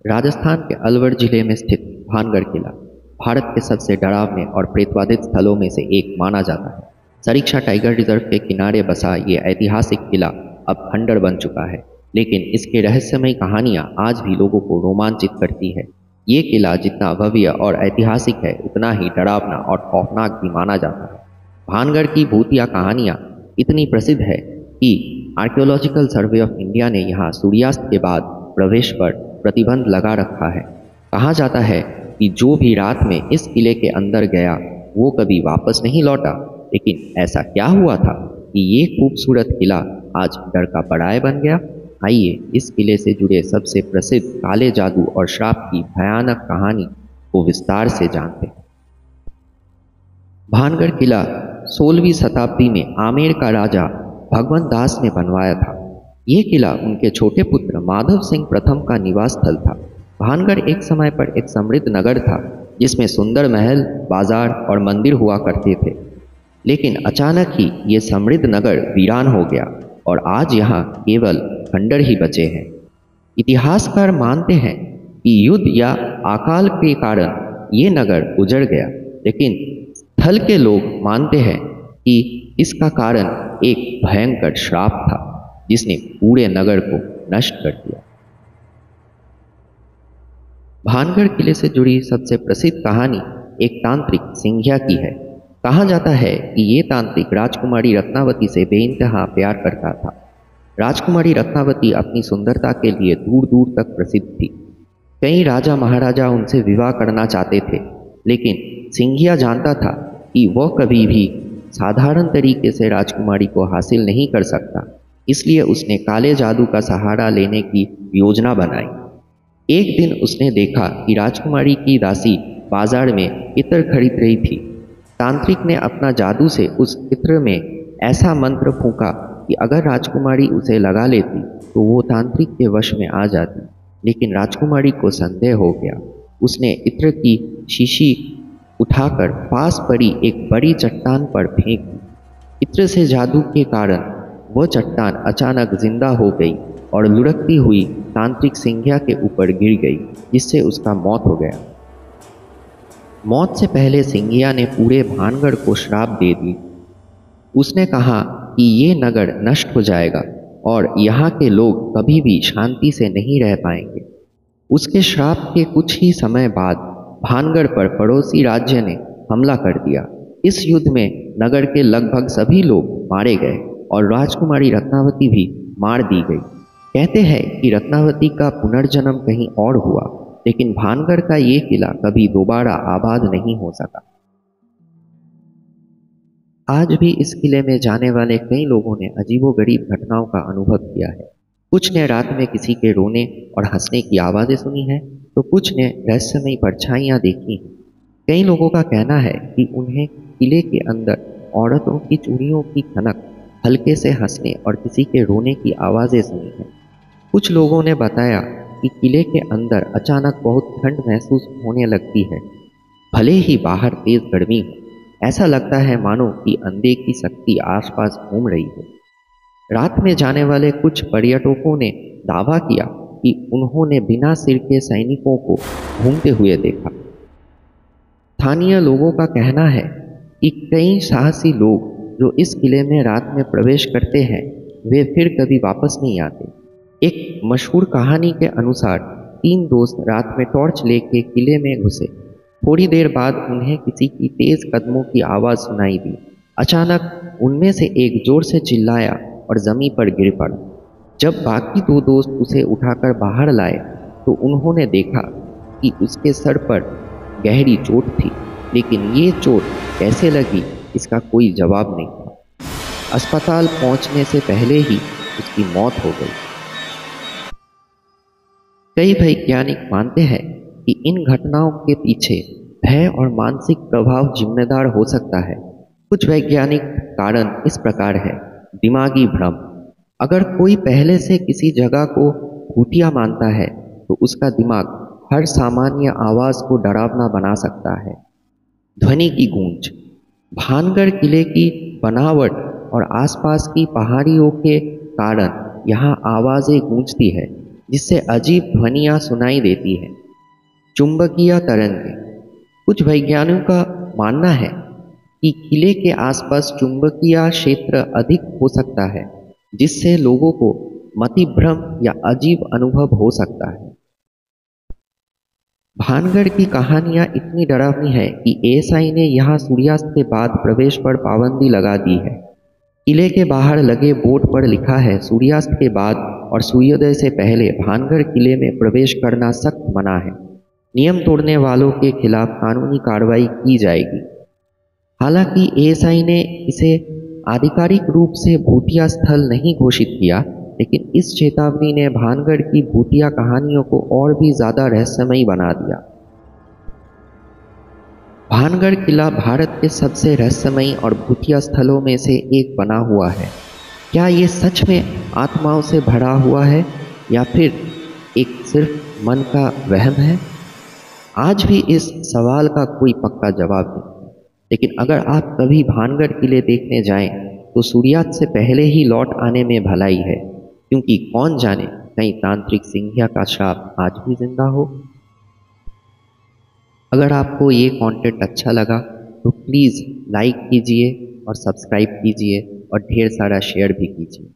राजस्थान के अलवर जिले में स्थित भानगढ़ किला भारत के सबसे डरावने और प्रेतवादित स्थलों में से एक माना जाता है। सरीक्षा टाइगर रिजर्व के किनारे बसा ये ऐतिहासिक किला अब खंडर बन चुका है, लेकिन इसके रहस्यमय कहानियां आज भी लोगों को रोमांचित करती है। ये किला जितना भव्य और ऐतिहासिक है, उतना ही डरावना और खौफनाक भी माना जाता है। भानगढ़ की भूतिया कहानियां इतनी प्रसिद्ध है कि आर्कियोलॉजिकल सर्वे ऑफ इंडिया ने यहाँ सूर्यास्त के बाद प्रवेश पर प्रतिबंध लगा रखा है। कहा जाता है कि जो भी रात में इस किले के अंदर गया वो कभी वापस नहीं लौटा। लेकिन ऐसा क्या हुआ था कि ये खूबसूरत किला आज डर का पड़ाव बन गया? आइए इस किले से जुड़े सबसे प्रसिद्ध काले जादू और श्राप की भयानक कहानी को विस्तार से जानते हैं। भानगढ़ किला 16वीं शताब्दी में आमेर का राजा भगवंत दास ने बनवाया था। ये किला उनके छोटे पुत्र माधव सिंह प्रथम का निवास स्थल था। भानगढ़ एक समय पर एक समृद्ध नगर था जिसमें सुंदर महल, बाजार और मंदिर हुआ करते थे। लेकिन अचानक ही ये समृद्ध नगर वीरान हो गया और आज यहाँ केवल खंडर ही बचे हैं। इतिहासकार मानते हैं कि युद्ध या अकाल के कारण ये नगर उजड़ गया, लेकिन स्थल के लोग मानते हैं कि इसका कारण एक भयंकर श्राप था जिसने पूरे नगर को नष्ट कर दिया। भानगढ़ किले से जुड़ी सबसे प्रसिद्ध कहानी एक तांत्रिक सिंघिया की है। कहा जाता है कि ये तांत्रिक राजकुमारी रत्नावती से बेइंतहा प्यार करता था। राजकुमारी रत्नावती अपनी सुंदरता के लिए दूर दूर तक प्रसिद्ध थी। कई राजा महाराजा उनसे विवाह करना चाहते थे, लेकिन सिंघिया जानता था कि वह कभी भी साधारण तरीके से राजकुमारी को हासिल नहीं कर सकता। इसलिए उसने काले जादू का सहारा लेने की योजना बनाई। एक दिन उसने देखा कि राजकुमारी की दासी बाजार में इत्र खरीद रही थी। तांत्रिक ने अपना जादू से उस इत्र में ऐसा मंत्र फूंका कि अगर राजकुमारी उसे लगा लेती तो वो तांत्रिक के वश में आ जाती। लेकिन राजकुमारी को संदेह हो गया। उसने इत्र की शीशी उठाकर पास पड़ी एक बड़ी चट्टान पर फेंक दी। इत्र से जादू के कारण वह चट्टान अचानक जिंदा हो गई और लुढ़कती हुई तांत्रिक सिंघिया के ऊपर गिर गई, जिससे उसका मौत हो गया। मौत से पहले सिंघिया ने पूरे भानगढ़ को श्राप दे दी। उसने कहा कि ये नगर नष्ट हो जाएगा और यहाँ के लोग कभी भी शांति से नहीं रह पाएंगे। उसके श्राप के कुछ ही समय बाद भानगढ़ पर पड़ोसी राज्य ने हमला कर दिया। इस युद्ध में नगर के लगभग सभी लोग मारे गए और राजकुमारी रत्नावती भी मार दी गई। कहते हैं कि रत्नावती का पुनर्जन्म कहीं और हुआ, लेकिन भानगढ़ का ये किला कभी दोबारा आबाद नहीं हो सका। आज भी इस किले में जाने वाले कई लोगों ने अजीबोगरीब घटनाओं का अनुभव किया है। कुछ ने रात में किसी के रोने और हंसने की आवाज़ें सुनी हैं, तो कुछ ने रहस्यमयी परछाइयाँ देखी हैं। कई लोगों का कहना है कि उन्हें किले के अंदर औरतों की चूड़ियों की खनक, हल्के से हंसने और किसी के रोने की आवाज़ें सुनी हैं। कुछ लोगों ने बताया कि किले के अंदर अचानक बहुत ठंड महसूस होने लगती है, भले ही बाहर तेज गर्मी हो। ऐसा लगता है मानो कि अंधे की शक्ति आसपास घूम रही हो। रात में जाने वाले कुछ पर्यटकों ने दावा किया कि उन्होंने बिना सिर के सैनिकों को घूमते हुए देखा। स्थानीय लोगों का कहना है कि कई साहसी लोग जो इस किले में रात में प्रवेश करते हैं वे फिर कभी वापस नहीं आते। एक मशहूर कहानी के अनुसार 3 दोस्त रात में टॉर्च लेके किले में घुसे। थोड़ी देर बाद उन्हें किसी की तेज कदमों की आवाज़ सुनाई दी। अचानक उनमें से एक जोर से चिल्लाया और जमीन पर गिर पड़ा। जब बाकी 2 दोस्त उसे उठाकर बाहर लाए तो उन्होंने देखा कि उसके सर पर गहरी चोट थी, लेकिन ये चोट कैसे लगी इसका कोई जवाब नहीं था। अस्पताल पहुंचने से पहले ही उसकी मौत हो गई। कई वैज्ञानिक मानते हैं कि इन घटनाओं के पीछे भय और मानसिक प्रभाव जिम्मेदार हो सकता है। कुछ वैज्ञानिक कारण इस प्रकार है। दिमागी भ्रम। अगर कोई पहले से किसी जगह को भूतिया मानता है तो उसका दिमाग हर सामान्य आवाज़ को डरावना बना सकता है। ध्वनि की गूंज। भानगढ़ किले की बनावट और आसपास की पहाड़ियों के कारण यहाँ आवाज़ें गूंजती है, जिससे अजीब ध्वनियाँ सुनाई देती है। चुंबकीय तरंगें। कुछ वैज्ञानिकों का मानना है कि किले के आसपास चुंबकीय क्षेत्र अधिक हो सकता है, जिससे लोगों को मतिभ्रम या अजीब अनुभव हो सकता है। भानगढ़ की कहानियां इतनी डरावनी है कि एएसआई ने यहां सूर्यास्त के बाद प्रवेश पर पाबंदी लगा दी है। किले के बाहर लगे बोर्ड पर लिखा है, सूर्यास्त के बाद और सूर्योदय से पहले भानगढ़ किले में प्रवेश करना सख्त मना है। नियम तोड़ने वालों के खिलाफ कानूनी कार्रवाई की जाएगी। हालांकि एएसआई ने इसे आधिकारिक रूप से भूतिया स्थल नहीं घोषित किया, लेकिन इस चेतावनी ने भानगढ़ की भूतिया कहानियों को और भी ज्यादा रहस्यमयी बना दिया। भानगढ़ किला भारत के सबसे रहस्यमयी और भूतिया स्थलों में से एक बना हुआ है। क्या ये सच में आत्माओं से भरा हुआ है या फिर एक सिर्फ मन का वहम है? आज भी इस सवाल का कोई पक्का जवाब नहीं। लेकिन अगर आप कभी भानगढ़ किले देखने जाएं, तो सूर्यास्त से पहले ही लौट आने में भलाई है, क्योंकि कौन जाने कहीं तांत्रिक सिंधिया का श्राप आज भी जिंदा हो। अगर आपको ये कंटेंट अच्छा लगा तो प्लीज़ लाइक कीजिए और सब्सक्राइब कीजिए और ढेर सारा शेयर भी कीजिए।